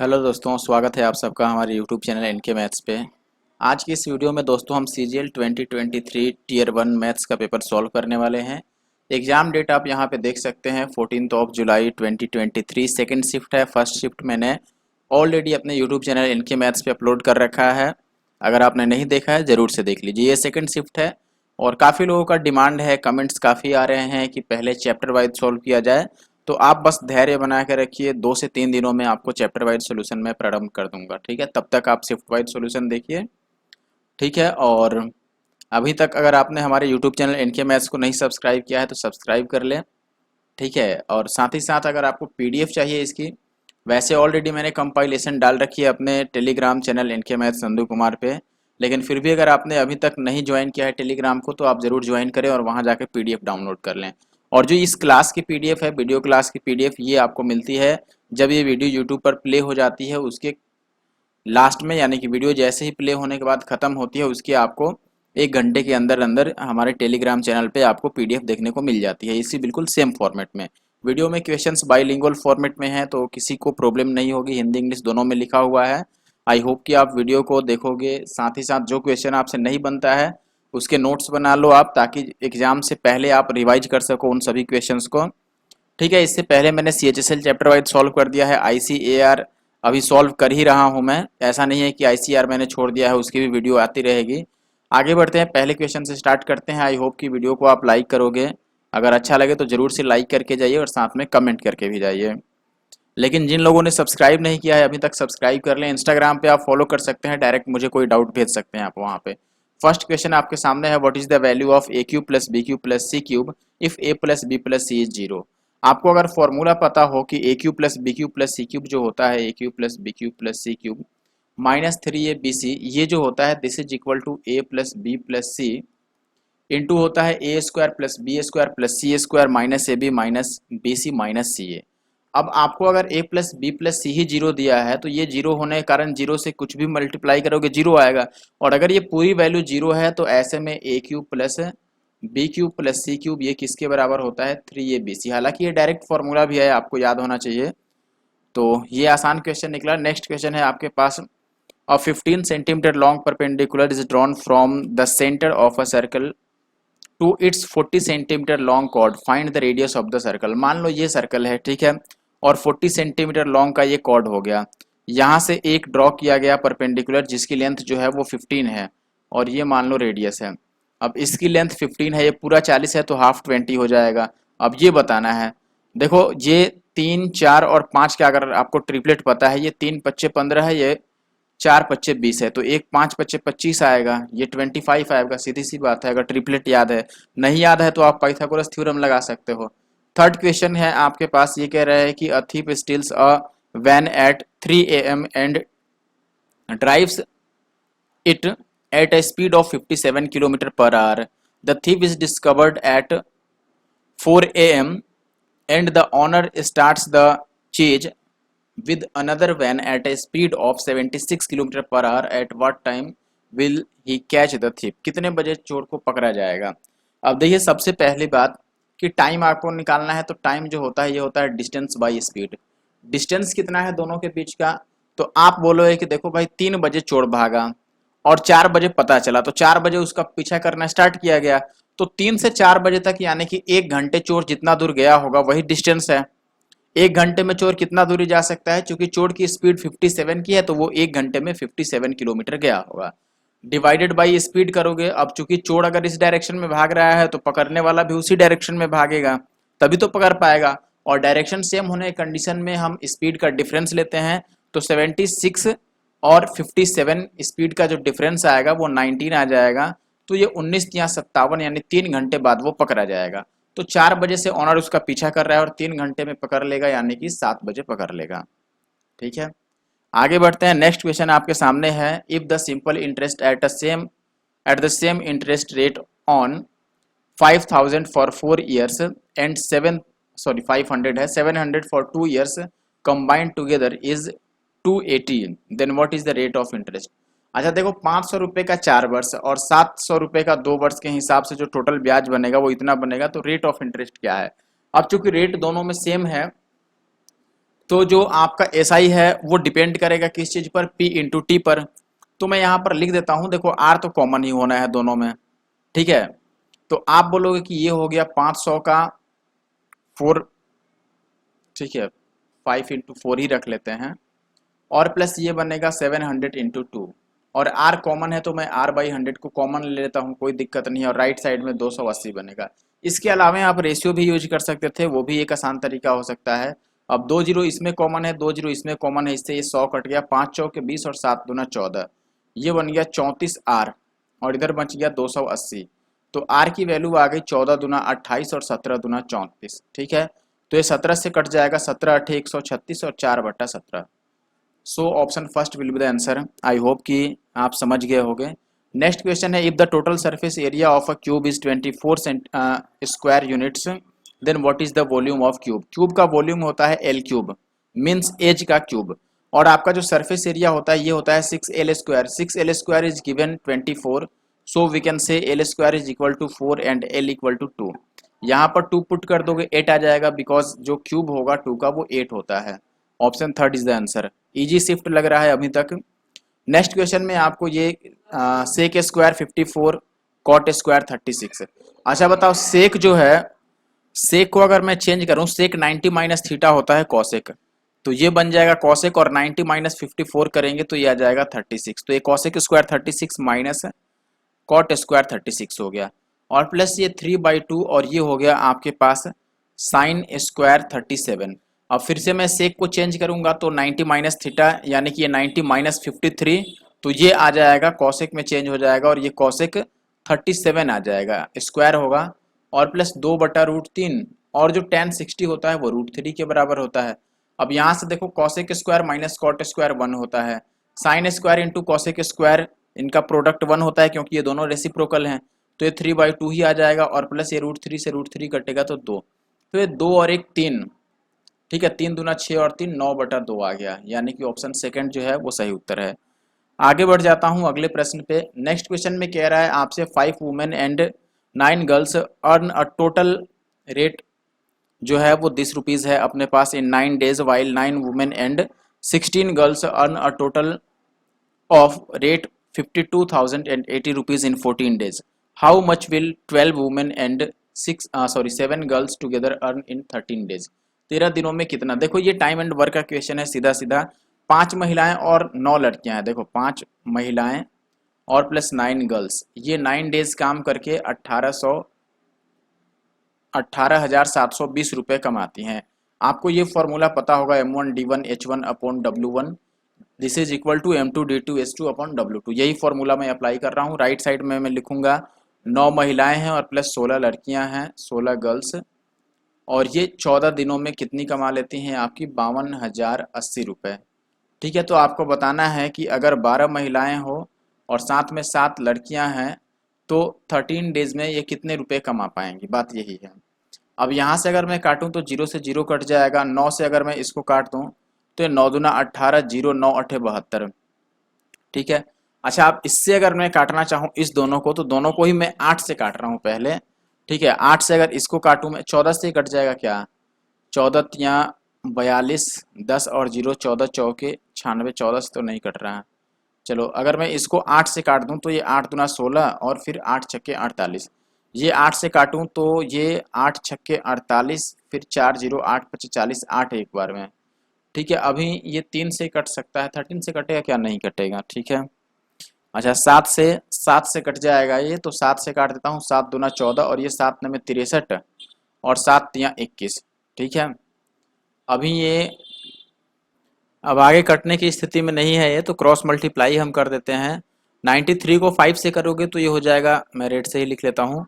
Hello दोस्तों, स्वागत है आप सबका हमारे यूट्यूब चैनल इनके मैथ्स पे। आज की इस वीडियो में दोस्तों हम सीजीएल 2023 टीयर 1 मैथ्स का पेपर सॉल्व करने वाले हैं। एग्ज़ाम डेट आप यहां पे देख सकते हैं 14 जुलाई 2023। सेकंड शिफ्ट है। फर्स्ट शिफ्ट मैंने ऑलरेडी अपने यूट्यूब चैनल इनके मैथ्स पे अपलोड कर रखा है। अगर आपने नहीं देखा है ज़रूर से देख लीजिए। ये सेकेंड शिफ्ट है और काफ़ी लोगों का डिमांड है, कमेंट्स काफ़ी आ रहे हैं कि पहले चैप्टर वाइज सॉल्व किया जाए। तो आप बस धैर्य बना के रखिए, 2 से 3 दिनों में आपको चैप्टर वाइज सॉल्यूशन मैं प्रारंभ कर दूंगा। ठीक है, तब तक आप शिफ्ट वाइज सॉल्यूशन देखिए। ठीक है, और अभी तक अगर आपने हमारे यूट्यूब चैनल इनके मैथ्स को नहीं सब्सक्राइब किया है तो सब्सक्राइब कर लें। ठीक है, और साथ ही साथ अगर आपको पीडीएफ चाहिए इसकी, वैसे ऑलरेडी मैंने कंपाइलेशन डाल रखी है अपने टेलीग्राम चैनल इनके मैथ्स नंदू कुमार पे। लेकिन फिर भी अगर आपने अभी तक नहीं ज्वाइन किया है टेलीग्राम को तो आप ज़रूर ज्वाइन करें और वहाँ जाकर पीडीएफ डाउनलोड कर लें। और जो इस क्लास की पीडीएफ है, वीडियो क्लास की पीडीएफ, ये आपको मिलती है जब ये वीडियो यूट्यूब पर प्ले हो जाती है उसके लास्ट में, यानी कि वीडियो जैसे ही प्ले होने के बाद ख़त्म होती है उसकी आपको 1 घंटे के अंदर अंदर हमारे टेलीग्राम चैनल पे आपको पीडीएफ देखने को मिल जाती है, इसी बिल्कुल सेम फॉर्मेट में। वीडियो में क्वेश्चंस बाइलिंगुअल फॉर्मेट में है तो किसी को प्रॉब्लम नहीं होगी, हिंदी इंग्लिश दोनों में लिखा हुआ है। आई होप कि आप वीडियो को देखोगे, साथ ही साथ जो क्वेश्चन आपसे नहीं बनता है उसके नोट्स बना लो आप, ताकि एग्जाम से पहले आप रिवाइज कर सको उन सभी क्वेश्चंस को। ठीक है, इससे पहले मैंने CHSL चैप्टर वाइज सॉल्व कर दिया है। ICAR अभी सॉल्व कर ही रहा हूं मैं, ऐसा नहीं है कि ICAR मैंने छोड़ दिया है, उसकी भी वीडियो आती रहेगी। आगे बढ़ते हैं, पहले क्वेश्चन से स्टार्ट करते हैं। आई होप कि वीडियो को आप लाइक करोगे, अगर अच्छा लगे तो जरूर से लाइक करके जाइए और साथ में कमेंट करके भी जाइए। लेकिन जिन लोगों ने सब्सक्राइब नहीं किया है अभी तक, सब्सक्राइब कर लें। इंस्टाग्राम पे आप फॉलो कर सकते हैं, डायरेक्ट मुझे कोई डाउट भेज सकते हैं आप वहाँ पे। फर्स्ट क्वेश्चन आपके सामने है, what is the value of a cube plus b cube plus c cube if a plus b plus c is zero. आपको अगर फॉर्मूला पता हो कि a cube plus b cube plus c cube जो होता है, a cube plus b cube plus c cube minus 3ab ये जो होता है, this is equal to a plus b plus c into होता है a square plus b square plus c square minus a b minus b c minus c a. अब आपको अगर a plus b plus c ही zero दिया है तो ये जीरो होने के कारण जीरो से कुछ भी मल्टीप्लाई करोगे जीरो आएगा। और अगर ये पूरी वैल्यू जीरो है तो ऐसे में a cube plus b cube plus c cube ये किसके बराबर होता है, 3abc। हालांकि ये डायरेक्ट फॉर्मूला भी है, आपको याद होना चाहिए। तो ये आसान क्वेश्चन निकला। नेक्स्ट क्वेश्चन है आपके पास, a 15 centimetre long perpendicular is drawn from the centre of a circle to its 40 centimetre long chord, find the radius of the circle. मान लो ये सर्कल है, ठीक है, और 40 सेंटीमीटर लॉन्ग का ये कॉर्ड हो गया। यहाँ से एक ड्रॉ किया गया परपेंडिकुलर जिसकी लेंथ जो है वो 15 है और ये मान लो रेडियस है। अब इसकी लेंथ 15 है, ये पूरा 40 है तो हाफ 20 हो जाएगा। अब ये बताना है, देखो ये 3, 4 और 5 का अगर आपको ट्रिपलेट पता है, ये 3 पच्चे 15 है, ये 4 पच्चे 20 है, तो एक 5 पच्चे 25 आएगा, ये 25 आएगा। सीधी सी बात है, अगर ट्रिपलेट याद है, नहीं याद है तो आप पाइथागोरस थ्योरम लगा सकते हो। थर्ड क्वेश्चन है आपके पास, ये कह रहा है कि अ thief steals a van at 3 AM and drives it at a speed of 57 kilometre per hour. The thief is discovered at 4 AM and the owner starts the chase with another van at a speed of 76 kilometre per hour. at what time will he catch the thief? कितने बजे चोर को पकड़ा जाएगा। अब देखिए, सबसे पहली बात कि टाइम आपको निकालना है, तो टाइम जो होता है ये होता है डिस्टेंस बाय स्पीड। डिस्टेंस कितना है दोनों के बीच का, तो आप बोलोगे कि देखो भाई 3 बजे चोर भागा और 4 बजे पता चला, तो 4 बजे उसका पीछा करना स्टार्ट किया गया, तो 3 से 4 बजे तक यानी कि 1 घंटे चोर जितना दूर गया होगा वही डिस्टेंस है। 1 घंटे में चोर कितना दूरी जा सकता है, क्योंकि चोर की स्पीड 57 की है तो वो 1 घंटे में 57 किलोमीटर गया होगा। डिवाइडेड बाई स्पीड करोगे, अब चूंकि चोर अगर इस डायरेक्शन में भाग रहा है तो पकड़ने वाला भी उसी डायरेक्शन में भागेगा, तभी तो पकड़ पाएगा। और डायरेक्शन सेम होने की कंडीशन में हम स्पीड का डिफरेंस लेते हैं, तो 76 और 57 स्पीड का जो डिफरेंस आएगा वो 19 आ जाएगा। तो ये 19 या 57 यानी 3 घंटे बाद वो पकड़ा जाएगा। तो 4 बजे से ऑनर उसका पीछा कर रहा है और 3 घंटे में पकड़ लेगा, यानी कि 7 बजे पकड़ लेगा। ठीक है, आगे बढ़ते हैं। नेक्स्ट क्वेश्चन आपके सामने है, if the simple interest at the same interest rate on 5000 for 4 years and 500 है, 700 for 2 years combined together is 280, then what is the rate of interest. अच्छा देखो, 500 रुपये का 4 वर्ष और 700 रुपये का 2 वर्ष के हिसाब से जो टोटल ब्याज बनेगा वो इतना बनेगा, तो रेट ऑफ इंटरेस्ट क्या है। अब चूंकि रेट दोनों में सेम है तो जो आपका SI है वो डिपेंड करेगा किस चीज़ पर, P इंटू टी पर। तो मैं यहाँ पर लिख देता हूँ, देखो R तो कॉमन ही होना है दोनों में, ठीक है। तो आप बोलोगे कि ये हो गया 500 का 4, ठीक है, 5 इंटू 4 ही रख लेते हैं, और प्लस ये बनेगा 700 इंटू 2, और R कॉमन है तो मैं R बाई 100 को कॉमन ले लेता हूँ, कोई दिक्कत नहीं है, और राइट साइड में 280 बनेगा। इसके अलावा आप रेशियो भी यूज कर सकते थे, वो भी एक आसान तरीका हो सकता है। अब 2 जीरो इसमें कॉमन है, 2 जीरो इसमें कॉमन है, इससे ये 100 कट गया, 5 चौके 20 और 7 दूना 14, ये बन गया 34 R, और इधर बच गया 280। तो R की वैल्यू आ गई 14 दूना 28 और 17 दूना 34, ठीक है। तो ये 17 से कट जाएगा, 17 अठे 136 और 4/17। So option first will be the answer. I hope कि आप समझ गए होंगे। नेक्स्ट क्वेश्चन है, if the total surface area of a cube is 24 square units, then what is the volume of cube. Cube का वॉल्यूम होता है L cube, means edge का क्यूब, और आपका जो सरफेस एरिया होता है ये होता है 6L square. 6L square is given 24, so we can say L square is equal to 4 and L equal to 2। यहाँ पर 2 पुट कर दोगे 8 आ जाएगा, बिकॉज जो क्यूब होगा 2 का वो 8 होता है। Option third is the answer. Easy shift लग रहा है अभी तक। नेक्स्ट क्वेश्चन में आपको ये सेक स्क्वायर 54, कॉट स्क्वायर 36। अच्छा बताओ, सेक जो है, सेक को अगर मैं चेंज करूं, सेक 90 माइनस थीटा होता है कॉसेक, तो ये बन जाएगा कॉसेक, और 90 माइनस 54 करेंगे तो ये आ जाएगा 36। तो ये cosec square 36 minus cot square 36 हो गया, और प्लस ये 3/2, और ये हो गया आपके पास साइन स्क्वायर 37। अब फिर से मैं सेक को चेंज करूंगा तो 90 माइनस थीटा, यानी कि ये 90 माइनस 53, तो ये आ जाएगा कॉसेक में चेंज हो जाएगा, और ये कॉसेक 37 आ जाएगा, स्क्वायर होगा, और प्लस 2/√3, और जो tan 60 होता है वो √3 के बराबर होता है। अब यहाँ से देखो, cosec square minus cot square 1 होता है, sine square into cosec square, इनका प्रोडक्ट 1 होता है क्योंकि ये दोनों रेसिप्रोकल हैं, तो ये 3/2 ही आ जाएगा, और प्लस ये √3 से √3 कटेगा तो 2, तो ये 2 और 1 3, ठीक है, 3 दूना 6 और 3 9/2 आ गया, यानी कि ऑप्शन सेकंड जो है वो सही उत्तर है। आगे बढ़ जाता हूं अगले प्रश्न पे। नेक्स्ट क्वेश्चन में कह रहा है आपसे 5 women and 9 girls earn a total rate जो है वो 10 रुपीज़ है अपने पास इन 9 days, while 9 women and 16 girls earn a total of rate 52,080 rupees in 14 days. How much will 12 women and 7 girls together earn in 13 days. 13 दिनों में कितना। देखो ये टाइम एंड वर्क का क्वेश्चन है, सीधा सीधा। 5 महिलाएं और 9 लड़कियां हैं। देखो 5 महिलाएं और प्लस 9 गर्ल्स, ये 9 डेज काम करके 18,720 रुपये कमाती हैं। आपको ये फॉर्मूला पता होगा, M1D1H1 upon W1 this is equal to M2D2H2 upon W2। यही फॉर्मूला मैं अप्लाई कर रहा हूँ। राइट साइड में मैं लिखूंगा 9 महिलाएं हैं और प्लस 16 लड़कियां हैं, 16 गर्ल्स, और ये 14 दिनों में कितनी कमा लेती हैं, आपकी 52,080 रुपये। ठीक है, तो आपको बताना है कि अगर 12 महिलाएं हो और साथ में 7 लड़कियां हैं तो 13 डेज में ये कितने रुपए कमा पाएंगी, बात यही है। अब यहाँ से अगर मैं काटूं तो 0 से 0 कट जाएगा, 9 से अगर मैं इसको काट दूं तो ये 9 दूना 18, 0 9 8 72। ठीक है, अच्छा अब इससे अगर मैं काटना चाहूँ इस दोनों को, तो दोनों को ही मैं 8 से काट रहा हूँ पहले। ठीक है, 8 से अगर इसको काटूं मैं, 14 से कट जाएगा क्या, 14 तियाँ 42, 10 और 0 14 चौके 96, 14 से तो नहीं कट रहा। चलो अगर मैं इसको 8 से काट दूं तो ये 8 दूना 16 और फिर 8 छक्के 48। ये 8 से काटूं तो ये 8 छक्के 48, फिर 4 0 8 5 40, 8 एक बार में। ठीक है, अभी ये 3 से कट सकता है, 13 से कटेगा क्या, नहीं कटेगा। ठीक है, अच्छा 7 से कट जाएगा ये, तो 7 से काट देता हूँ, 7 दूना 14 और ये 7 में 63 और 7 तियाँ 21। ठीक है, अभी ये अब आगे कटने की स्थिति में नहीं है ये, तो क्रॉस मल्टीप्लाई हम कर देते हैं। 93 को 5 से करोगे तो ये हो जाएगा, मैं रेट से ही लिख लेता हूँ,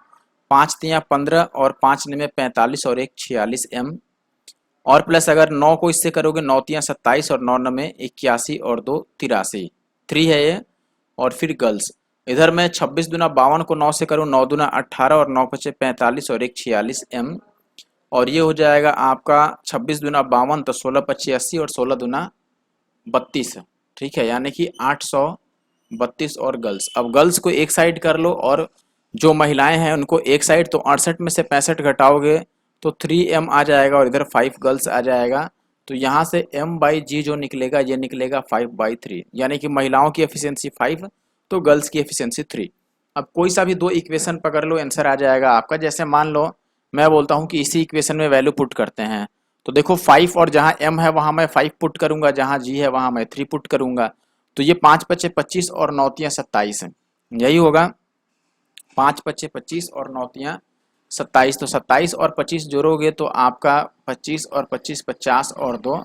5 तियाँ 15 और 5 में 45 और 1 46 M, और प्लस अगर 9 को इससे करोगे, 9 तियाँ 27 और 9 में 81 और 2 83, 3 है ये। और फिर गर्ल्स इधर मैं 26 दूना 52 को 9 से करूँ, 9 दूना 18 और 9 बचे 45 और 1 46 M, और ये हो जाएगा आपका 26 दूना 52 तो 16 25 80 और 16 दूना 32। ठीक है, यानी कि 832 और गर्ल्स। अब गर्ल्स को एक साइड कर लो और जो महिलाएं हैं उनको एक साइड, तो 68 में से 65 घटाओगे तो 3M आ जाएगा और इधर 5 गर्ल्स आ जाएगा, तो यहाँ से m/g जो निकलेगा ये निकलेगा 5/3, यानी कि महिलाओं की एफिशिएंसी 5 तो गर्ल्स की एफिशिएंसी 3। अब कोई सा भी दो इक्वेशन पकड़ लो, आंसर आ जाएगा आपका। जैसे मान लो मैं बोलता हूँ कि इसी इक्वेशन में वैल्यू पुट करते हैं, तो देखो 5 और जहाँ m है वहाँ मैं 5 पुट करूंगा, जहाँ g है वहाँ मैं 3 पुट करूंगा। तो ये 5 पचे 25 और 9 तियां 27 है, यही होगा। 5 पचे 25 और 9 तियां 27, तो 27 और 25 जोड़ोगे तो आपका 25 और 25 50 और 2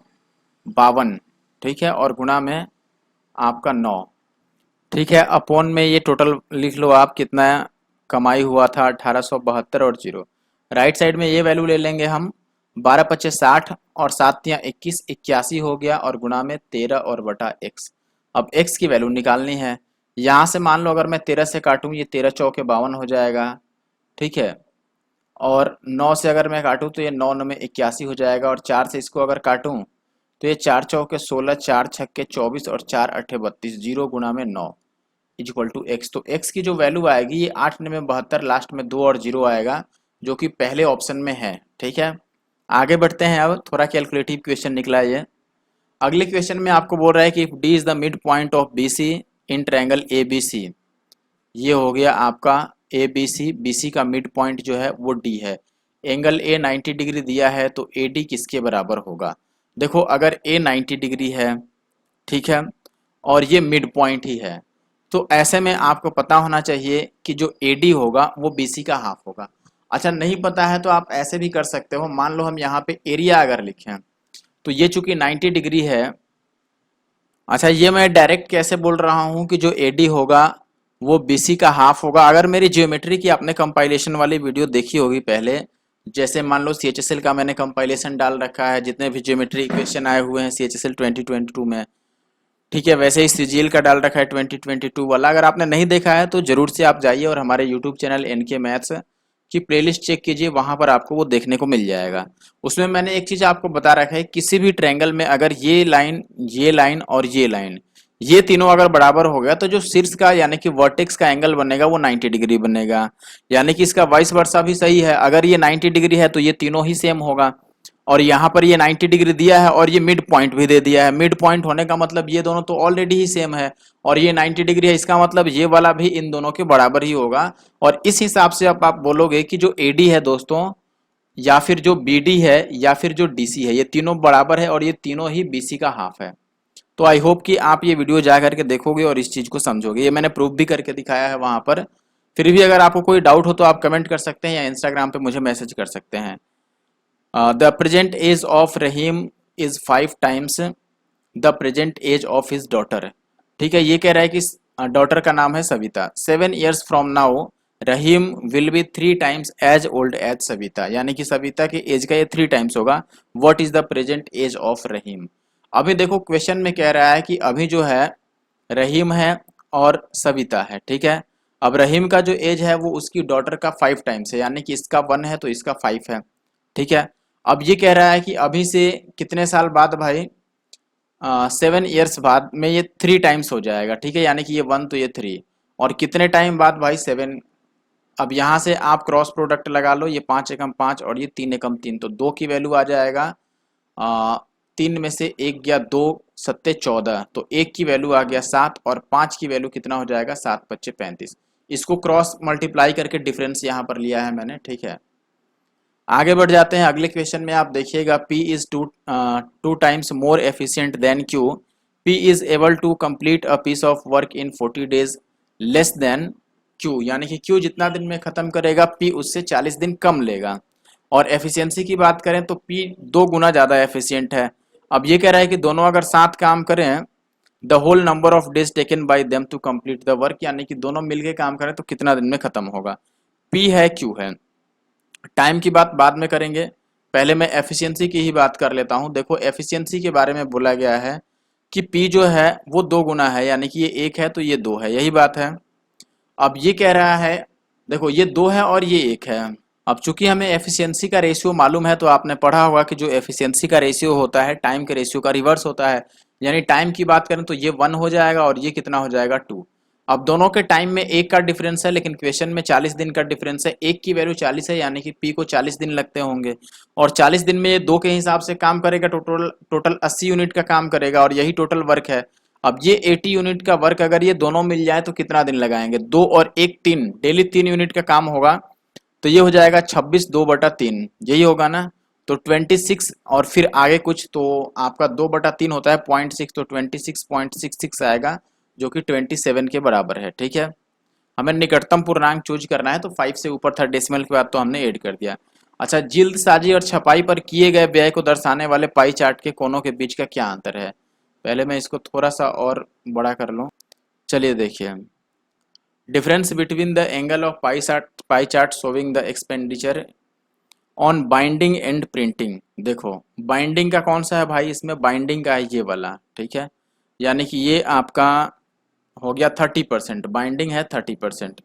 52, ठीक है, और गुणा में आपका 9, ठीक है, अपॉन में ये टोटल लिख लो आप कितना कमाई हुआ था 1872 और 0। राइट साइड में ये वैल्यू ले लेंगे हम, 12 पचे 60 और 7 तियां 21, 81 हो गया, और गुणा में 13 और बटा x। अब x की वैल्यू निकालनी है। यहाँ से मान लो अगर मैं 13 से काटूँ, ये 13 चौके 52 हो जाएगा, ठीक है, और 9 से अगर मैं काटूँ तो ये 9 9 में 81 हो जाएगा, और 4 से इसको अगर काटूँ तो ये 4 चौके 16, 4 छक्के 24 और 4 अट्ठे 32, 0 गुणा में 9 इक्वल टू x। तो x की जो वैल्यू आएगी ये 8 9 में 72, लास्ट में 2 और 0 आएगा, जो कि पहले ऑप्शन में है, ठीक है। आगे बढ़ते हैं, अब थोड़ा कैलकुलेटिव क्वेश्चन निकला है ये। अगले क्वेश्चन में आपको बोल रहा है कि if d is the mid point of BC in triangle ABC, ये हो गया आपका ABC, BC का मिड पॉइंट जो है वो D है, एंगल A 90 डिग्री दिया है, तो AD किसके बराबर होगा। देखो अगर A 90 डिग्री है, ठीक है, और ये मिड पॉइंट ही है, तो ऐसे में आपको पता होना चाहिए कि जो AD होगा वो BC का हाफ होगा। अच्छा नहीं पता है तो आप ऐसे भी कर सकते हो, मान लो हम यहाँ पे एरिया अगर लिखें, तो ये चूंकि 90 डिग्री है, अच्छा ये मैं डायरेक्ट कैसे बोल रहा हूँ कि जो AD होगा वो BC का हाफ होगा। अगर मेरी जियोमेट्री की आपने कंपाइलेशन वाली वीडियो देखी होगी पहले, जैसे मान लो CHSL का मैंने कंपाइलेशन डाल रखा है, जितने भी जियोमेट्री इक्वेशन आए हुए हैं CHSL 2022 में, ठीक है, वैसे ही CGL का डाल रखा है 2022 वाला। अगर आपने नहीं देखा है तो जरूर से आप जाइए और हमारे यूट्यूब चैनल NK मैथ्स की प्लेलिस्ट चेक कीजिए, वहां पर आपको वो देखने को मिल जाएगा। उसमें मैंने एक चीज आपको बता रखा है, किसी भी ट्रायंगल में अगर ये लाइन और ये लाइन, ये तीनों अगर बराबर हो गया तो जो शीर्ष का यानी कि वर्टेक्स का एंगल बनेगा वो 90 डिग्री बनेगा। यानी कि इसका वाइस वर्सा भी सही है, अगर ये 90 डिग्री है तो ये तीनों ही सेम होगा, और यहाँ पर ये 90 डिग्री दिया है और ये मिड पॉइंट भी दे दिया है। मिड पॉइंट होने का मतलब ये दोनों तो ऑलरेडी ही सेम है, और ये 90 डिग्री है, इसका मतलब ये वाला भी इन दोनों के बराबर ही होगा। और इस हिसाब से अब आप बोलोगे कि जो AD है दोस्तों, या फिर जो BD है, या फिर जो DC है, ये तीनों बराबर है और ये तीनों ही BC का हाफ है। तो आई होप कि आप ये वीडियो जा करके देखोगे और इस चीज को समझोगे, ये मैंने प्रूफ भी करके दिखाया है वहां पर। फिर भी अगर आपको कोई डाउट हो तो आप कमेंट कर सकते हैं या इंस्टाग्राम पे मुझे मैसेज कर सकते हैं। The present age of Rahim is 5 times the present age of his daughter, ठीक है, ये कह रहा है कि डॉटर का नाम है Savita. 7 years from now Rahim will be 3 times as old as Savita, यानी कि सविता की एज का ये 3 टाइम्स होगा। What is the present age of Rahim. अभी देखो क्वेश्चन में कह रहा है कि अभी जो है रहीम है और सविता है, ठीक है। अब रहीम का जो एज है वो उसकी डॉटर का 5 टाइम्स है, यानी कि इसका 1 है तो इसका 5 है, ठीक है। अब ये कह रहा है कि अभी से कितने साल बाद भाई, 7 years बाद में ये 3 टाइम्स हो जाएगा, ठीक है, यानी कि ये 1 तो ये 3, और कितने टाइम बाद भाई 7। अब यहाँ से आप क्रॉस प्रोडक्ट लगा लो, ये 5 एकम 5 और ये 3 एकम 3, तो 2 की वैल्यू आ जाएगा 3 में से 1 गया 2 सत्ते 14, तो 1 की वैल्यू आ गया 7, और 5 की वैल्यू कितना हो जाएगा 7 पच्चे 35। इसको क्रॉस मल्टीप्लाई करके डिफरेंस यहाँ पर लिया है मैंने, ठीक है। आगे बढ़ जाते हैं अगले क्वेश्चन में, आप देखिएगा P is two times more efficient than Q, P is able to complete a piece of work in 40 days less than Q, यानी कि Q जितना दिन में खत्म करेगा P उससे 40 दिन कम लेगा। और एफिशिएंसी की बात करें तो P 2 गुना ज़्यादा एफिशिएंट है। अब ये कह रहा है कि दोनों अगर साथ काम करें, the whole number of days taken by them to complete the work, यानी कि दोनों मिलके काम करें तो कितना दिन में खत्म होगा। P है Q है, टाइम की बात बाद में करेंगे, पहले मैं एफिशिएंसी की ही बात कर लेता हूं। देखो एफिशिएंसी के बारे में बोला गया है कि P जो है वो 2 गुना है, यानी कि ये 1 है तो ये 2 है, यही बात है। अब ये कह रहा है, देखो ये 2 है और ये 1 है। अब चूंकि हमें एफिशिएंसी का रेशियो मालूम है, तो आपने पढ़ा होगा कि जो एफिशिएंसी का रेशियो होता है टाइम के रेशियो का रिवर्स होता है, यानी टाइम की बात करें तो ये 1 हो जाएगा और ये कितना हो जाएगा 2। अब दोनों के टाइम में एक का डिफरेंस है, लेकिन क्वेश्चन में 40 दिन का डिफरेंस है। एक की वैल्यू 40 है, यानी कि पी को 40 दिन लगते होंगे, और 40 दिन में ये दो के हिसाब से काम करेगा, टोटल टोटल 80 यूनिट का काम करेगा, और यही टोटल वर्क है। अब ये 80 यूनिट का वर्क अगर ये दोनों मिल जाए तो कितना दिन लगाएंगे? 2 और 1 3, डेली 3 यूनिट का काम होगा, तो ये हो जाएगा 26 2/3, यही होगा ना। तो 26 और फिर आगे कुछ, तो आपका 2/3 होता है 0.6, तो 26.66 आएगा, जो कि 27 के बराबर है। ठीक है, हमें निकटतम पूर्णांक चूज करना है, तो 5 से ऊपर था डेसिमल के बाद तो हमने ऐड कर दिया। अच्छा, जिल्दसाजी और छपाई पर किए गए व्यय को दर्शाने वाले पाई चार्ट के कोनों के बीच का क्या अंतर है? पहले मैं इसको थोड़ा सा और बड़ा कर लूँ। चलिए देखिए, difference between the angle of pie chart showing the expenditure on binding and printing. देखो, बाइंडिंग का कौन सा है भाई? इसमें बाइंडिंग का है ये वाला। ठीक है, यानी कि ये आपका हो गया 30%, बाइंडिंग है 30%।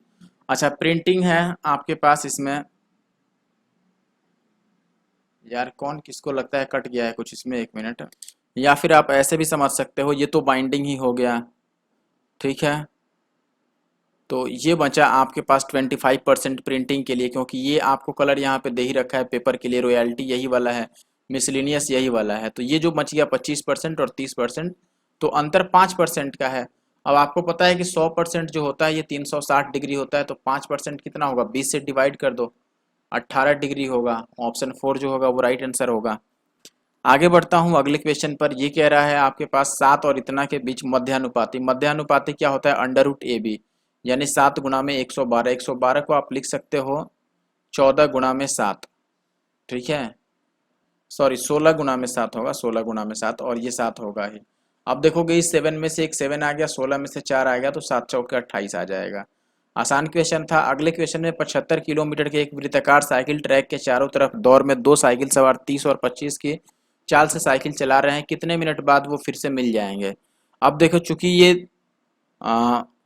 अच्छा, प्रिंटिंग है आपके पास इसमें, यार कौन किसको लगता है कट गया है कुछ इसमें, 1 मिनट। या फिर आप ऐसे भी समझ सकते हो, ये तो बाइंडिंग ही हो गया। ठीक है, तो ये बचा आपके पास 25% प्रिंटिंग के लिए, क्योंकि ये आपको कलर यहाँ पे दे ही रखा है पेपर के लिए, रॉयल्टी यही वाला है, मिसलिनियस यही वाला है। तो ये जो बच गया 25% और 30%, तो अंतर 5% का है। अब आपको पता है कि 100% जो होता है ये 360 डिग्री होता है, तो 5% कितना होगा? 20 से डिवाइड कर दो, 18 डिग्री होगा। ऑप्शन 4 जो होगा वो राइट आंसर होगा। आगे बढ़ता हूँ अगले क्वेश्चन पर। ये कह रहा है आपके पास 7 और इतना के बीच मध्यानुपाती। मध्यानुपाती क्या होता है? अंडर रूट ए बी, यानी 7 गुणा में 112। 112 को आप लिख सकते हो 14 गुणा में 7। ठीक है, सॉरी 16 गुणा में 7 होगा, 16 गुणा में 7, और ये 7 होगा ही। अब देखोगे इस 7 में से एक 7 आ गया, 16 में से 4 आ गया, तो 7 चौके 28 आ जाएगा। आसान क्वेश्चन था। अगले क्वेश्चन में 75 किलोमीटर के एक वृत्ताकार साइकिल ट्रैक के चारों तरफ दौर में दो साइकिल सवार 30 और 25 की चाल से साइकिल चला रहे हैं, कितने मिनट बाद वो फिर से मिल जाएंगे? अब देखो, चूंकि ये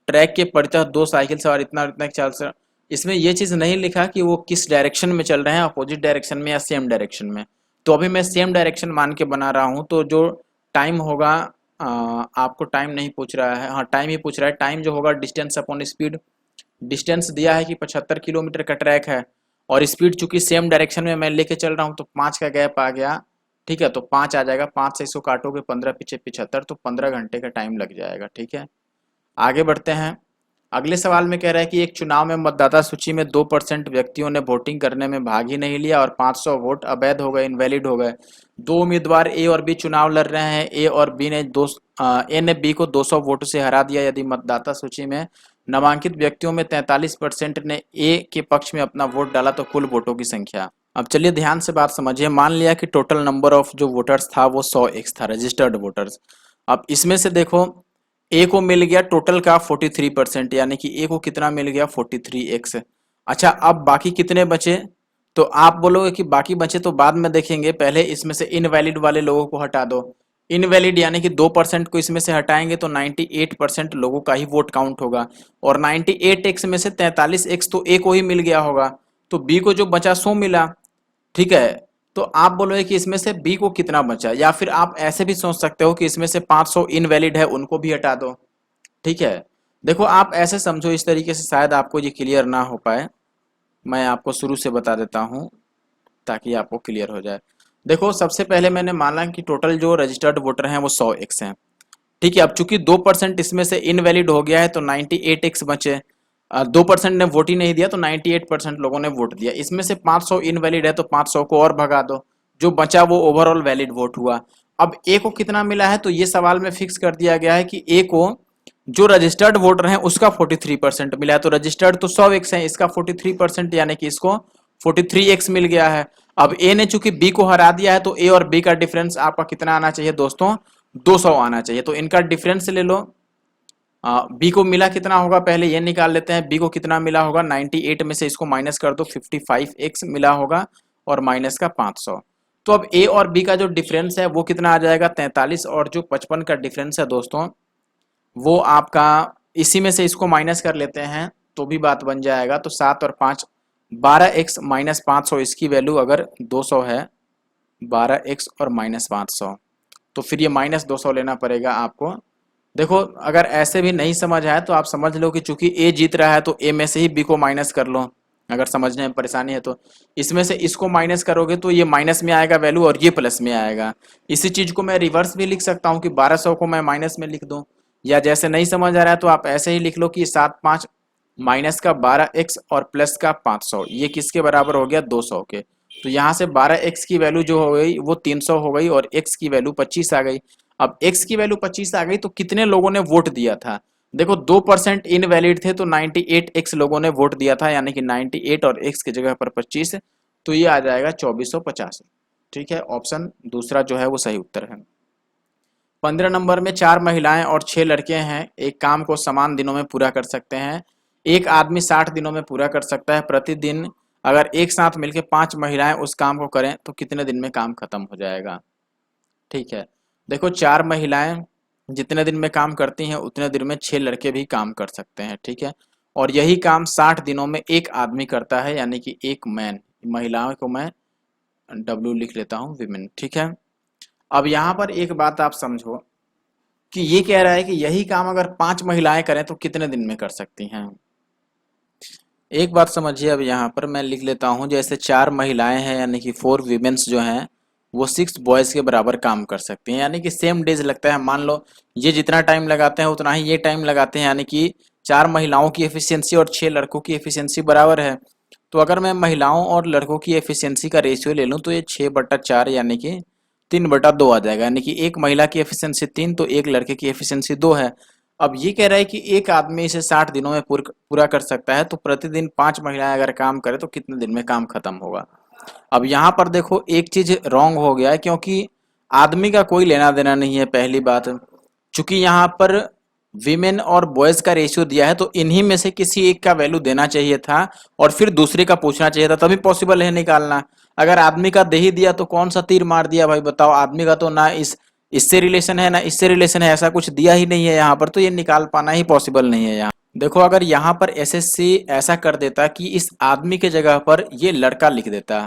ट्रैक के परितः दो साइकिल सवार इतना और इतना की चाल से, इसमें ये चीज़ नहीं लिखा कि वो किस डायरेक्शन में चल रहे हैं, अपोजिट डायरेक्शन में या सेम डायरेक्शन में। तो अभी मैं सेम डायरेक्शन मान के बना रहा हूँ, तो जो टाइम होगा, आपको टाइम नहीं पूछ रहा है, हाँ टाइम ही पूछ रहा है। टाइम जो होगा डिस्टेंस अपॉन स्पीड। डिस्टेंस दिया है कि 75 किलोमीटर का ट्रैक है, और स्पीड चूंकि सेम डायरेक्शन में मैं लेके चल रहा हूँ, तो 5 का गैप आ गया। ठीक है, तो 5 आ जाएगा, 5 से इसको काटोगे 15 पीछे 75, तो 15 घंटे का टाइम लग जाएगा। ठीक है, आगे बढ़ते हैं। अगले सवाल में कह रहा है कि एक चुनाव में मतदाता सूची में 2% व्यक्तियों ने वोटिंग करने में भाग ही नहीं लिया और 500 वोट अवैध हो गए, इनवैलिड हो गए। दो उम्मीदवार ए और बी चुनाव लड़ रहे हैं। ए और बी ने ए ने बी को 200 वोटों से हरा दिया। यदि मतदाता सूची में नामांकित व्यक्तियों में 43% ने ए के पक्ष में अपना वोट डाला, तो कुल वोटों की संख्या। अब चलिए ध्यान से बात समझिए। मान लिया कि टोटल नंबर ऑफ जो वोटर्स था वो 100x था, रजिस्टर्ड वोटर्स। अब इसमें से देखो, ए को मिल गया टोटल का 43%, यानी कि ए को कितना मिल गया? 43x। अच्छा, अब बाकी कितने बचे? तो आप बोलोगे कि बाकी बचे तो बाद में देखेंगे, पहले इसमें से इनवैलिड वाले लोगों को हटा दो। इनवैलिड यानी कि 2% को इसमें से हटाएंगे तो 98% लोगों का ही वोट काउंट होगा, और 98x में से 43x तो ए को ही मिल गया होगा, तो बी को जो बचा 100 मिला। ठीक है, तो आप बोलोगे कि इसमें से बी को कितना बचा, या फिर आप ऐसे भी सोच सकते हो कि इसमें से 500 इनवैलिड है, उनको भी हटा दो। ठीक है, देखो आप ऐसे समझो, इस तरीके से शायद आपको ये क्लियर ना हो पाए, मैं आपको शुरू से बता देता हूँ ताकि आपको क्लियर हो जाए। देखो, सबसे पहले मैंने माना कि टोटल जो रजिस्टर्ड वोटर हैं वो 100x हैं। ठीक है, अब चूंकि 2% इसमें से इनवैलिड हो गया है, तो 98x बचे। 2% ने वोट ही नहीं दिया, तो 98% लोगों ने वोट दिया। इसमें से 500 इनवैलिड है, तो 500 को और भगा दो, जो बचा वो ओवरऑल वैलिड वोट हुआ। अब ए को कितना मिला है? तो ये सवाल में फिक्स कर दिया गया है कि ए को जो रजिस्टर्ड वोटर हैं उसका 43% मिला है, तो रजिस्टर्ड तो 100x है, इसका 43%, यानी कि इसको 43x मिल गया है। अब ए ने चूंकि बी को हरा दिया है, तो ए और बी का डिफरेंस आपका कितना आना चाहिए दोस्तों? 200 आना चाहिए। तो इनका डिफरेंस ले लो। बी को मिला कितना होगा, पहले ये निकाल लेते हैं। बी को कितना मिला होगा? 98 में से इसको माइनस कर दो, 55x मिला होगा, और माइनस का 500। तो अब ए और बी का जो डिफरेंस है वो कितना आ जाएगा? 43, और जो 55 का डिफरेंस है दोस्तों, वो आपका इसी में से इसको माइनस कर लेते हैं तो भी बात बन जाएगा। तो 7 और 5 12x माइनस 500, इसकी वैल्यू अगर 200 है, 12x और माइनस 500, तो फिर ये माइनस 200 लेना पड़ेगा आपको, देखो अगर ऐसे भी नहीं समझ आए तो आप समझ लो कि चूंकि ए जीत रहा है तो ए में से ही बी को माइनस कर लो। अगर समझने में परेशानी है तो इसमें से इसको माइनस करोगे तो ये माइनस में आएगा वैल्यू और ये प्लस में आएगा। इसी चीज को मैं रिवर्स भी लिख सकता हूँ कि 1200 को मैं माइनस में लिख दूं, या जैसे नहीं समझ आ रहा है तो आप ऐसे ही लिख लो कि 7 5 माइनस का 12x और प्लस का 500 ये किसके बराबर हो गया 200 के। तो यहाँ से 12x की वैल्यू जो हो गई वो 300 हो गई और x की वैल्यू 25 आ गई। अब x की वैल्यू 25 आ गई तो कितने लोगों ने वोट दिया था, देखो 2% इनवैलिड थे तो 98x लोगों ने वोट दिया था, यानी कि 98 और x की जगह पर 25, तो ये आ जाएगा 2450। ठीक है, ऑप्शन दूसरा जो है वो सही उत्तर है। 15 नंबर में 4 महिलाएं और 6 लड़के हैं, एक काम को समान दिनों में पूरा कर सकते हैं। एक आदमी 60 दिनों में पूरा कर सकता है। प्रतिदिन अगर एक साथ मिलकर 5 महिलाएं उस काम को करें तो कितने दिन में काम खत्म हो जाएगा। ठीक है, देखो 4 महिलाएं जितने दिन में काम करती हैं उतने दिन में 6 लड़के भी काम कर सकते हैं। ठीक है, और यही काम 60 दिनों में एक आदमी करता है, यानी कि एक मैन। महिलाओं को मैं W लिख लेता हूँ, विमेन। ठीक है, अब यहाँ पर एक बात आप समझो कि ये कह रहा है कि यही काम अगर 5 महिलाएं करें तो कितने दिन में कर सकती हैं। एक बात समझिए, अब यहाँ पर मैं लिख लेता हूँ, जैसे 4 महिलाएं हैं यानी कि 4 वीमेंस जो हैं वो 6 बॉयज़ के बराबर काम कर सकती हैं, यानी कि सेम डेज लगता है। मान लो ये जितना टाइम लगाते हैं उतना ही ये टाइम लगाते हैं, यानी कि 4 महिलाओं की एफिशिएंसी और 6 लड़कों की एफिशिएंसी बराबर है। तो अगर मैं महिलाओं और लड़कों की एफिशिएंसी का रेशियो ले लूँ तो ये 6/4 यानी कि 3/2 आ जाएगा, यानी कि एक महिला की एफिशिएंसी 3 तो एक लड़के की एफिशिएंसी 2 है। अब ये कह रहा है कि एक आदमी इसे 60 दिनों में पूरा कर सकता है, तो प्रतिदिन 5 महिलाएं अगर काम करे तो कितने दिन में काम खत्म होगा। अब यहाँ पर देखो एक चीज रॉन्ग हो गया है, क्योंकि आदमी का कोई लेना देना नहीं है पहली बात। चूंकि यहाँ पर विमेन और बॉयज का रेशियो दिया है तो इन्हीं में से किसी एक का वैल्यू देना चाहिए था और फिर दूसरे का पूछना चाहिए था, तभी पॉसिबल है निकालना। अगर आदमी का दे ही दिया तो कौन सा तीर मार दिया भाई, बताओ। आदमी का तो ना इससे रिलेशन है ना इससे रिलेशन है, ऐसा कुछ दिया ही नहीं है यहाँ पर, तो ये निकाल पाना ही पॉसिबल नहीं है यहाँ। देखो अगर यहाँ पर एसएससी ऐसा कर देता कि इस आदमी के जगह पर ये लड़का लिख देता,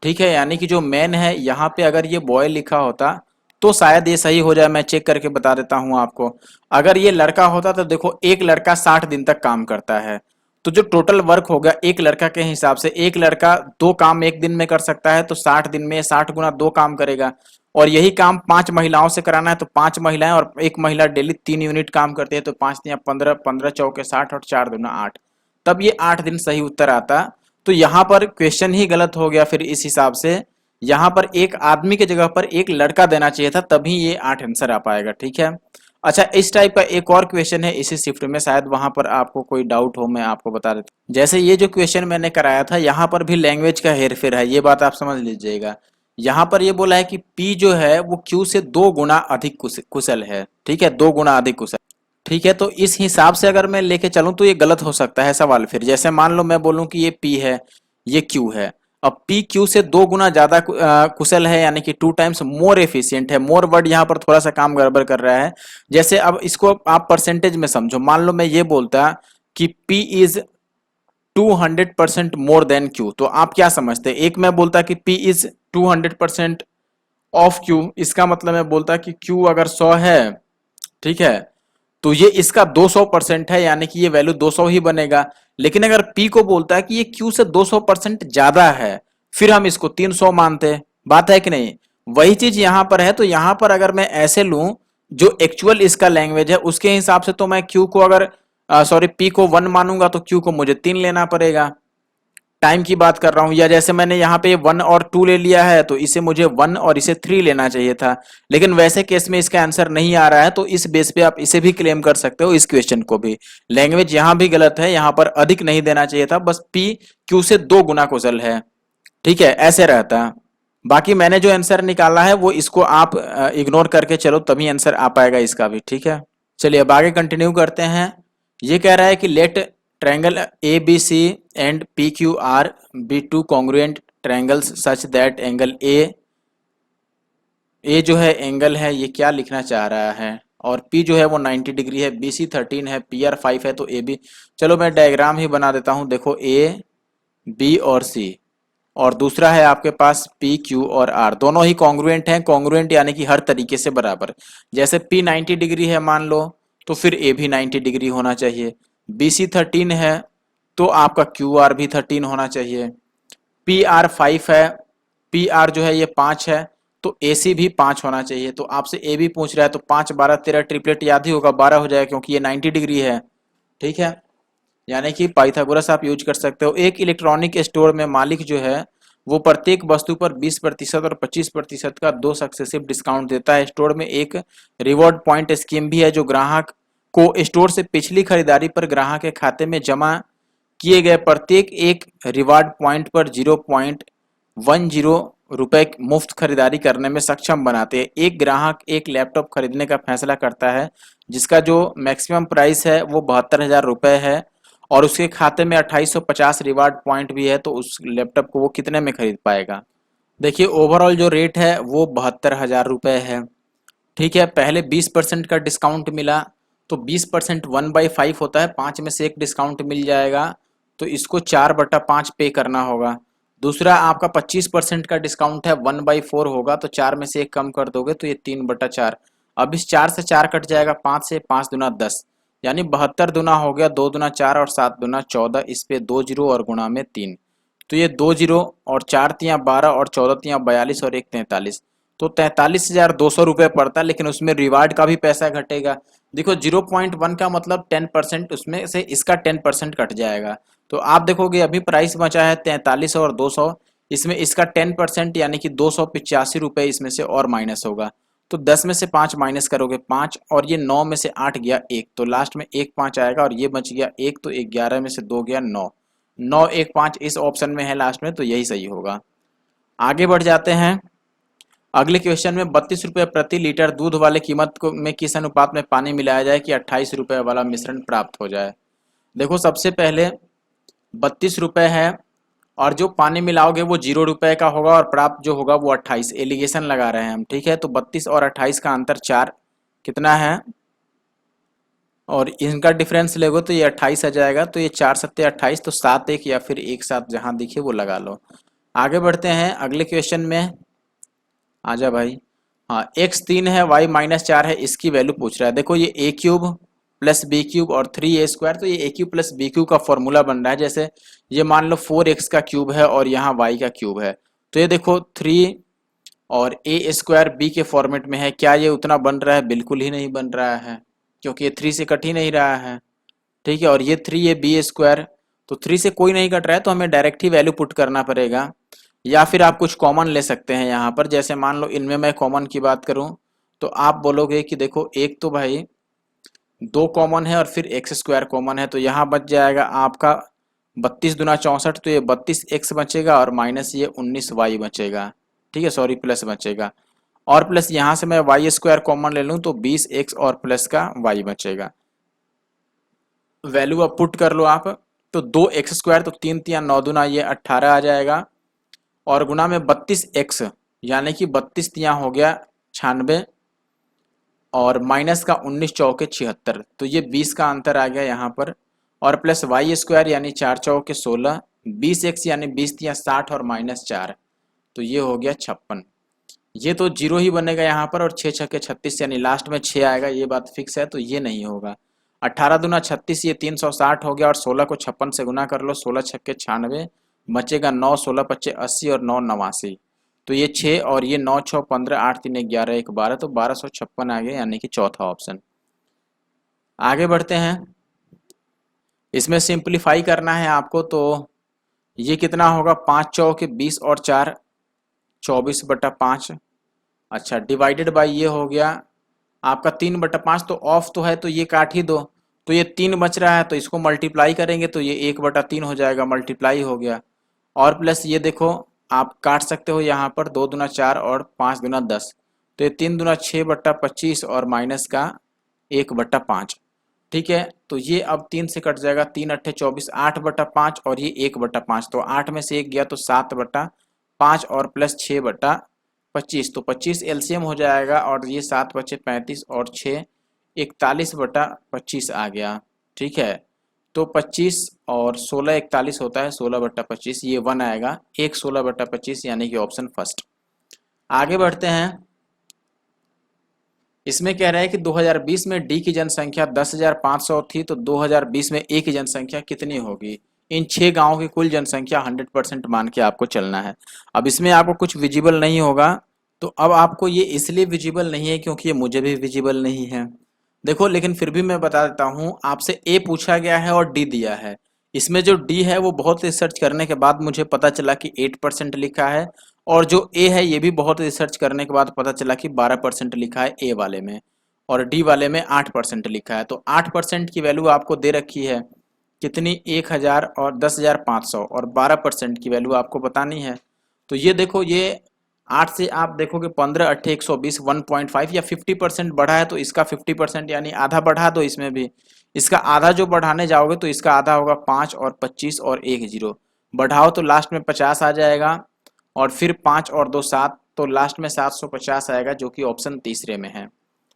ठीक है, यानी कि जो मैन है यहाँ पे अगर ये बॉय लिखा होता तो शायद ये सही हो जाए। मैं चेक करके बता देता हूँ आपको। अगर ये लड़का होता तो देखो एक लड़का 60 दिन तक काम करता है, तो जो टोटल वर्क हो गया एक लड़का के हिसाब से, एक लड़का 2 काम एक दिन में कर सकता है, तो 60 दिन में 60 गुना 2 काम करेगा। और यही काम 5 महिलाओं से कराना है तो 5 महिलाएं और एक महिला डेली 3 यूनिट काम करती है, तो 5 या 15, 15 चौके 60 और 4 दूना 8, तब ये 8 दिन सही उत्तर आता। तो यहाँ पर क्वेश्चन ही गलत हो गया फिर इस हिसाब से। यहाँ पर एक आदमी की जगह पर एक लड़का देना चाहिए था, तभी ये 8 आंसर आ पाएगा। ठीक है, अच्छा इस टाइप का एक और क्वेश्चन है इसी शिफ्ट में, शायद वहां पर आपको कोई डाउट हो, मैं आपको बता देता हूँ। जैसे ये जो क्वेश्चन मैंने कराया था यहाँ पर भी लैंग्वेज का हेरफेर है, ये बात आप समझ लीजिएगा। यहाँ पर ये बोला है कि P जो है वो Q से 2 गुना अधिक कुशल है। ठीक है, 2 गुना अधिक कुशल। ठीक है, तो इस हिसाब से अगर मैं लेके चलूं तो ये गलत हो सकता है सवाल। फिर जैसे मान लो मैं बोलूं कि ये P है ये Q है, अब P Q से 2 गुना ज्यादा कुशल है, यानी कि 2 टाइम्स मोर एफिशिएंट है। मोर वर्ड यहाँ पर थोड़ा सा काम गड़बड़ कर रहा है। जैसे अब इसको आप परसेंटेज में समझो, मान लो मैं ये बोलता कि P is 200% more than Q, तो आप क्या समझते हैं? एक मैं बोलता कि P इज 200% ऑफ Q, इसका मतलब मैं बोलता कि Q अगर 100 है, ठीक है, तो ये इसका 200% है, यानी कि ये वैल्यू 200 ही बनेगा। लेकिन अगर P को बोलता है कि ये Q से 200% ज्यादा है, फिर हम इसको 300 मानते हैं। बात है कि नहीं? वही चीज यहां पर है। तो यहां पर अगर मैं ऐसे लूं जो एक्चुअल इसका लैंग्वेज है उसके हिसाब से, तो मैं Q को अगर सॉरी P को 1 मानूंगा तो Q को मुझे 3 लेना पड़ेगा। टाइम की बात कर रहा हूं। या जैसे मैंने यहाँ पे 1 और 2 ले लिया है तो इसे मुझे 1 और इसे 3 लेना चाहिए था, लेकिन वैसे केस में इसका आंसर नहीं आ रहा है, तो इस बेस पे आप इसे भी क्लेम कर सकते हो, इस क्वेश्चन को भी। लैंग्वेज यहाँ भी गलत है, यहाँ पर अधिक नहीं देना चाहिए था, बस P Q से 2 गुना कुशल है। ठीक है, ऐसे रहता। बाकी मैंने जो आंसर निकाला है वो इसको आप इग्नोर करके चलो, तभी आंसर आ पाएगा इसका भी। ठीक है, चलिए अब आगे कंटिन्यू करते हैं। ये कह रहा है कि let triangle ABC and PQR be two congruent triangles such that angle A जो है एंगल है, ये क्या लिखना चाह रहा है, और P जो है वो 90 डिग्री है, BC 13 है, PR 5 है, तो AB। चलो मैं डायग्राम ही बना देता हूँ। देखो A B और C, और दूसरा है आपके पास पी क्यू और आर, दोनों ही कॉन्ग्रुएंट हैं। कॉन्ग्रुएंट यानी कि हर तरीके से बराबर। जैसे पी 90 डिग्री है मान लो, तो फिर ए भी 90 डिग्री होना चाहिए। बी सी 13 है तो आपका क्यू आर भी 13 होना चाहिए। पी आर 5 है, पी आर जो है ये 5 है, तो ए सी भी 5 होना चाहिए। तो आपसे ए भी पूछ रहा है तो 5 12 13 ट्रिपलेट याद ही होगा, 12 हो जाएगा क्योंकि ये 90 डिग्री है। ठीक है, यानी कि पाइथागोरस आप यूज कर सकते हो। एक इलेक्ट्रॉनिक स्टोर में मालिक जो है वो प्रत्येक वस्तु पर 20% और 25% का दो सक्सेसिव डिस्काउंट देता है। स्टोर में एक रिवॉर्ड पॉइंट स्कीम भी है जो ग्राहक को स्टोर से पिछली खरीदारी पर ग्राहक के खाते में जमा किए गए प्रत्येक एक रिवार्ड पॉइंट पर 0.10 रुपए मुफ्त खरीदारी करने में सक्षम बनाते हैं। एक ग्राहक एक लैपटॉप खरीदने का फैसला करता है जिसका जो मैक्सिमम प्राइस है वो 72,000 रुपए है और उसके खाते में 2850 रिवार्ड पॉइंट भी है, तो उस लैपटॉप को वो कितने में खरीद पाएगा। देखिए ओवरऑल जो रेट है वो 72,000 रुपए है। ठीक है, पहले 20% का डिस्काउंट मिला तो 20% 1/5 होता है, 5 में से एक डिस्काउंट मिल जाएगा तो इसको 4/5 पे करना होगा। दूसरा आपका 25% का डिस्काउंट है, 1/4 होगा तो 4 में से एक कम कर दोगे तो ये 3/4। अब इस 4 से 4 कट जाएगा, 5 से 5 दूना 10, यानी 72 दूना हो गया, 2 दूना 4 और 7 दूना 14, इस पे 2 जीरो और गुणा में 3, तो ये 2 जीरो और 4 तियाँ 12 और 14 तियाँ 42 और 1 43, तो 43,200 रुपये पड़ता है। लेकिन उसमें रिवार्ड का भी पैसा घटेगा। देखो 0.1 का मतलब 10%, उसमें से इसका 10% कट जाएगा। तो आप देखोगे अभी प्राइस बचा है 43 और 200, इसमें इसका 10% यानी कि 285 रुपये इसमें से और माइनस होगा। तो 10 में से 5 माइनस करोगे 5, और ये 9 में से 8 गया 1, तो लास्ट में 1 5 आएगा और ये बच गया 1, तो 11 में से 2 गया 9, 9 1 5 इस ऑप्शन में है लास्ट में, तो यही सही होगा। आगे बढ़ जाते हैं अगले क्वेश्चन में। 32 रुपये प्रति लीटर दूध वाले कीमत को में किस अनुपात में पानी मिलाया जाए कि 28 रुपये वाला मिश्रण प्राप्त हो जाए। देखो सबसे पहले 32 रुपये है और जो पानी मिलाओगे वो 0 रुपये का होगा और प्राप्त जो होगा वो 28, एलिगेशन लगा रहे हैं हम। ठीक है, तो 32 और 28 का अंतर 4 कितना है, और इनका डिफरेंस लेगो तो ये 28 आ जाएगा। तो ये 4 सत्ते 28, तो 7 1 या फिर 1 7 जहाँ दिखे वो लगा लो। आगे बढ़ते हैं अगले क्वेश्चन में। आजा भाई। हाँ, x 3 है y-4 है, इसकी वैल्यू पूछ रहा है। देखो ये a cube plus b cube और 3a स्क्वायर, तो ये a cube plus b cube का फॉर्मूला बन रहा है। जैसे ये मान लो 4x का क्यूब है और यहाँ y का क्यूब है, तो ये देखो 3 और a स्क्वायर b के फॉर्मेट में है। क्या ये उतना बन रहा है? बिल्कुल ही नहीं बन रहा है, क्योंकि ये 3 से कट ही नहीं रहा है। ठीक है, और ये 3ab स्क्वायर, तो 3 से कोई नहीं कट रहा है तो हमें डायरेक्ट ही वैल्यू पुट करना पड़ेगा, या फिर आप कुछ कॉमन ले सकते हैं यहाँ पर। जैसे मान लो इनमें मैं कॉमन की बात करूँ तो आप बोलोगे कि देखो एक तो भाई 2 कॉमन है और फिर एक्स स्क्वायर कॉमन है, तो यहाँ बच जाएगा आपका 32 दूना 64, तो ये 32x बचेगा और माइनस ये 19y बचेगा। ठीक है, सॉरी प्लस बचेगा, और प्लस यहाँ से मैं वाई स्क्वायर कॉमन ले लूँ तो 20x और प्लस का y बचेगा। वैल्यू अब पुट कर लो आप, तो 2x स्क्वायर, तो 3 तिया 9 दूना ये 18 आ जाएगा, और गुना में 32x यानी कि 32 तिया हो गया 96, और माइनस का 19 चौके 76, तो ये 20 का अंतर आ गया यहाँ पर, और प्लस वाई स्क्वायर यानी 4 चौके 16, 20x यानी 20 तिया 60 और माइनस 4, तो ये हो गया 56। ये तो जीरो ही बनेगा यहाँ पर, और 6 छक्के 36 यानी लास्ट में 6 आएगा, ये बात फिक्स है, तो ये नहीं होगा। 18 दूना 36, ये 360 हो गया, और 16 को 56 से गुना कर लो, 16 छक्के 96, बचेगा 9, 16 पच्चे 80 और 9 89, तो ये 6 और ये 9 6 15 8 3 11 1 12, तो 1256 आ गया, यानी कि चौथा ऑप्शन। आगे बढ़ते हैं, इसमें सिंप्लीफाई करना है आपको, तो ये कितना होगा, 5 चौके 20 और 4 24/5। अच्छा, डिवाइडेड बाई ये हो गया आपका 3/5, तो ऑफ तो है तो ये काट ही दो, तो ये 3 बच रहा है, तो इसको मल्टीप्लाई करेंगे तो ये 1/3 हो जाएगा, मल्टीप्लाई हो गया, और प्लस ये देखो आप काट सकते हो यहाँ पर, 2 दूना 4 और 5 दूना 10, तो ये 3 दूना 6/25 और माइनस का 1/5। ठीक है, तो ये अब 3 से कट जाएगा, 3 अट्ठे 24, 8/5 और ये 1/5, तो 8 में से 1 गया तो 7/5 और प्लस 6/25, तो 25 एलसीएम हो जाएगा, और ये 7 बचे 35 और 6 41/25 आ गया। ठीक है, तो 25 और 16 41 होता है, 16/25 ये 1 आएगा, एक 16/25 यानी कि ऑप्शन फर्स्ट। आगे बढ़ते हैं। इसमें कह रहा है कि 2020 में डी की जनसंख्या 10,500 थी, तो 2020 में ए की जनसंख्या कितनी होगी। इन 6 गांवों की कुल जनसंख्या 100% मान के आपको चलना है। अब इसमें आपको कुछ विजिबल नहीं होगा, तो अब आपको ये इसलिए विजिबल नहीं है क्योंकि ये मुझे भी विजिबल नहीं है। देखो लेकिन फिर भी मैं बता देता हूँ, आपसे ए पूछा गया है और डी दिया है। इसमें जो डी है वो बहुत रिसर्च करने के बाद मुझे पता चला कि 8% लिखा है, और जो ए है ये भी बहुत रिसर्च करने के बाद पता चला कि 12% लिखा है ए वाले में, और डी वाले में 8% लिखा है। तो 8% की वैल्यू आपको दे रखी है कितनी, 1000 और 10,500, और 12% की वैल्यू आपको बतानी है। तो ये देखो, ये 8 से आप देखोगे 15 8 120 1.5 या 50% बढ़ा है, तो इसका 50% यानी आधा बढ़ा दो इसमें भी। इसका आधा जो बढ़ाने जाओगे तो इसका आधा होगा 5 और 25 और 1 0 बढ़ाओ तो लास्ट में 50 आ जाएगा, और फिर 5 और 2 7, तो लास्ट में 750 आएगा, जो कि ऑप्शन तीसरे में है।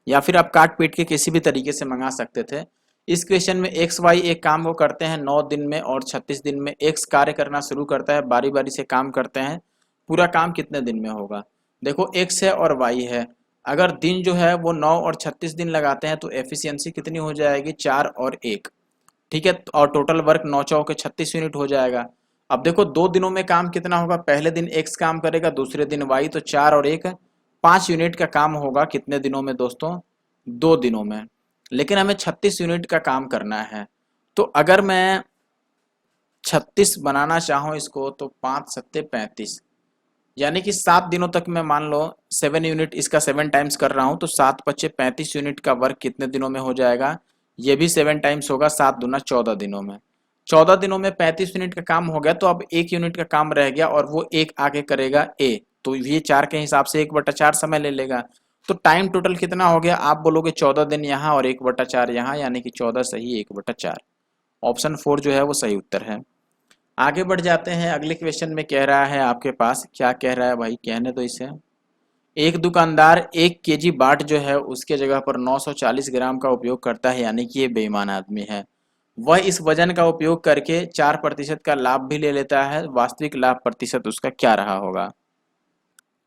या फिर आप काट पीट के किसी भी तरीके से मंगा सकते थे। इस क्वेश्चन में एक्स वाई एक काम को करते हैं 9 दिन में और 36 दिन में। एक्स कार्य करना शुरू करता है, बारी बारी से काम करते हैं, पूरा काम कितने दिन में होगा। देखो एक्स है और वाई है, अगर दिन जो है वो 9 और 36 दिन लगाते हैं तो एफिशिएंसी कितनी हो जाएगी, 4 और 1, ठीक है। और टोटल वर्क 9 चौके 36 यूनिट हो जाएगा। अब देखो 2 दिनों में काम कितना होगा, पहले दिन एक्स काम करेगा, दूसरे दिन वाई, तो 4 और 1 5 यूनिट का काम होगा कितने दिनों में दोस्तों, 2 दिनों में। लेकिन हमें 36 यूनिट का काम करना है, तो अगर मैं 36 बनाना चाहूँ इसको, तो 5 सत्ते 35, यानी कि 7 दिनों तक मैं मान लो 7 यूनिट इसका 7 टाइम्स कर रहा हूँ, तो 7 पच्चे 35 यूनिट का वर्क कितने दिनों में हो जाएगा, ये भी 7 टाइम्स होगा, 7 दूना 14 दिनों में। 14 दिनों में 35 यूनिट का काम हो गया, तो अब 1 यूनिट का काम रह गया, और वो एक आगे करेगा ए, तो ये 4 के हिसाब से 1/4 समय ले लेगा। तो टाइम टोटल कितना हो गया, आप बोलोगे 14 दिन यहाँ और 1/4 यहाँ, यानी कि 14 सही 1/4। ऑप्शन 4 जो है वो सही उत्तर है। आगे बढ़ जाते हैं। अगले क्वेश्चन में कह रहा है आपके पास, क्या कह रहा है भाई, कहने दो इसे। एक दुकानदार 1 kg बाट जो है उसके जगह पर 940 ग्राम का उपयोग करता है, यानी कि ये बेईमान आदमी है। वह इस वजन का उपयोग करके 4% का लाभ भी ले लेता है, वास्तविक लाभ प्रतिशत उसका क्या रहा होगा।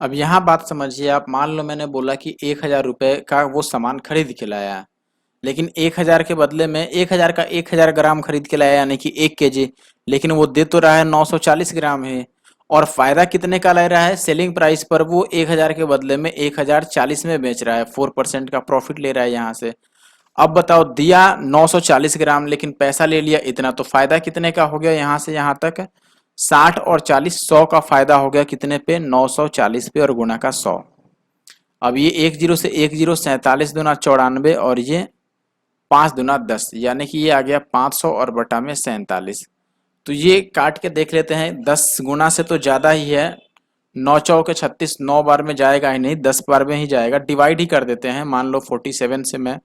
अब यहाँ बात समझिए आप, मान लो मैंने बोला कि 1000 रुपये का वो सामान खरीद के लाया, लेकिन 1000 के बदले में 1000 का 1000 ग्राम खरीद के लाया, यानी कि 1 kg, लेकिन वो दे तो रहा है 940 ग्राम है। और फायदा कितने का ले रहा है, सेलिंग प्राइस पर वो 1000 के बदले में 1040 में बेच रहा है, 4% का प्रॉफिट ले रहा है यहाँ से। अब बताओ, दिया 940 ग्राम लेकिन पैसा ले लिया इतना, तो फायदा कितने का हो गया यहाँ से यहाँ तक, 60 और 40 100 का फायदा हो गया कितने पे, 940 पे, और गुना का 100। अब ये 1 0 से 1 0 47 दूना 94, और ये 5 दूना 10, यानी कि ये आ गया 500 और बटा में 47। तो ये काट के देख लेते हैं, 10 गुना से तो ज़्यादा ही है, 9 चौके 36, 9 बार में जाएगा ही नहीं, 10 बार में ही जाएगा। डिवाइड ही कर देते हैं, मान लो 47 से मैं,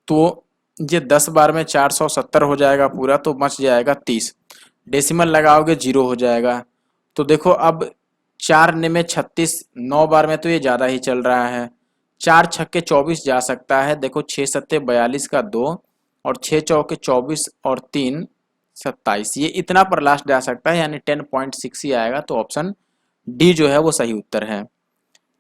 तो ये 10 बार में 470 हो जाएगा पूरा, तो बच जाएगा 30। डेसिमल लगाओगे 0 हो जाएगा। तो देखो अब 4 ने में 36, 9 बार में तो ये ज़्यादा ही चल रहा है, 4 छक्के 24 जा सकता है। देखो 6 सत्ते 42 का 2, और 6 चौके 24 और 3 27, ये इतना पर लास्ट जा सकता है, यानी 10.6 ही आएगा। तो ऑप्शन डी जो है वो सही उत्तर है।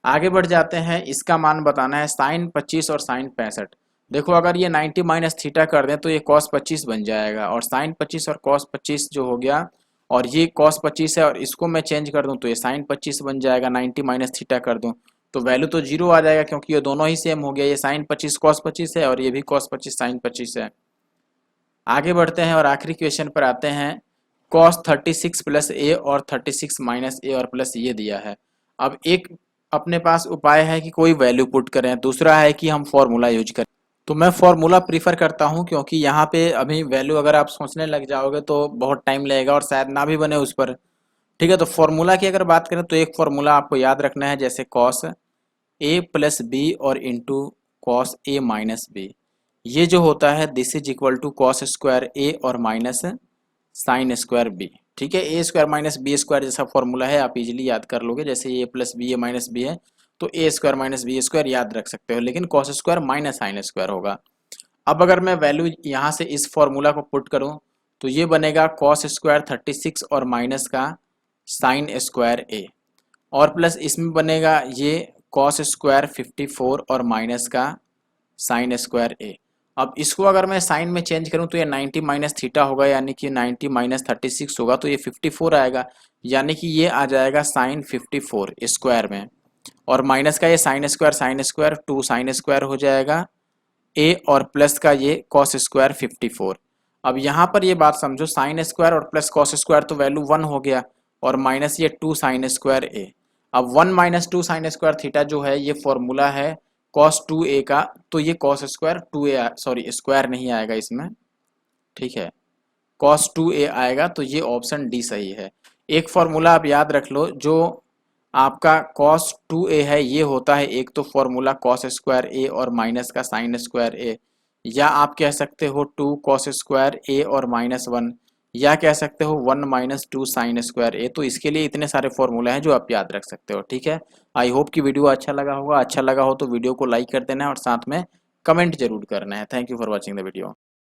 आगे बढ़ जाते हैं। इसका मान बताना है साइन 25 और साइन 65। देखो अगर ये 90 माइनस थीटा कर दें तो ये कॉस 25 बन जाएगा, और साइन 25 और कॉस 25 जो हो गया, और ये कॉस 25 है और इसको मैं चेंज कर दूं तो ये साइन 25 बन जाएगा, 90 माइनस थीटा कर दूं तो वैल्यू तो 0 आ जाएगा, क्योंकि ये दोनों ही सेम हो गया, ये साइन 25 कॉस 25 है और ये भी कॉस 25 साइन 25 है। आगे बढ़ते हैं और आखिरी क्वेश्चन पर आते हैं। कॉस 36 प्लस ए और 36 माइनस ए और प्लस ये दिया है। अब एक अपने पास उपाय है कि कोई वैल्यू पुट करें, दूसरा है कि हम फॉर्मूला यूज करें। तो मैं फॉर्मूला प्रीफर करता हूं, क्योंकि यहाँ पे अभी वैल्यू अगर आप सोचने लग जाओगे तो बहुत टाइम लगेगा और शायद ना भी बने उस पर। ठीक है, तो फॉर्मूला की अगर बात करें तो एक फॉर्मूला आपको याद रखना है, जैसे कॉस ए प्लस बी और into cos a minus b, ये जो होता है this is equal to cos square a और माइनस साइन स्क्वायर बी। ठीक है, a square minus b square जैसा फॉर्मूला है, आप इजीली याद कर लोगे। जैसे a plus b a minus b है तो a square minus b square याद रख सकते हो, लेकिन cos square minus sine square होगा। अब अगर मैं वैल्यू यहाँ से इस फॉर्मूला को पुट करूँ तो ये बनेगा कॉस स्क्वायर 36 और माइनस का साइन स्क्वायर ए, और प्लस इसमें बनेगा ये कॉस स्क्वायर 54 और माइनस का साइन स्क्वायर ए। अब इसको अगर मैं साइन में चेंज करूं तो ये 90 माइनस थीटा होगा, यानी कि 90 माइनस 36 होगा तो ये 54 आएगा, यानी कि ये आ जाएगा साइन 54 स्क्वायर में, और माइनस का ये साइन स्क्वायर 2 साइन स्क्वायर हो जाएगा ए, और प्लस का ये कॉस स्क्वायर 54। अब यहाँ पर ये बात समझो, साइन स्क्वायर और प्लस कॉस स्क्वायर तो वैल्यू 1 हो गया, और माइनस ये 2 साइन स्क्वायर ए। अब 1 माइनस 2 साइन स्क्वायर थीटा जो है ये फॉर्मूला है कॉस 2a का, तो ये cos square 2a, sorry square नहीं आएगा इसमें, ठीक है, कॉस 2a आएगा, तो ये ऑप्शन डी सही है। एक फॉर्मूला आप याद रख लो, जो आपका cos 2a है ये होता है एक तो फॉर्मूला cos स्क्वायर a और माइनस का साइन स्क्वायर a, या आप कह सकते हो 2 cos स्क्वायर a और माइनस 1, या कह सकते हो 1 माइनस 2 साइन स्क्वायर a। तो इसके लिए इतने सारे फॉर्मूला हैं जो आप याद रख सकते हो, ठीक है। आई होप कि वीडियो अच्छा लगा होगा, अच्छा लगा हो तो वीडियो को लाइक कर देना है और साथ में कमेंट जरूर करना है। Thank you for watching the video.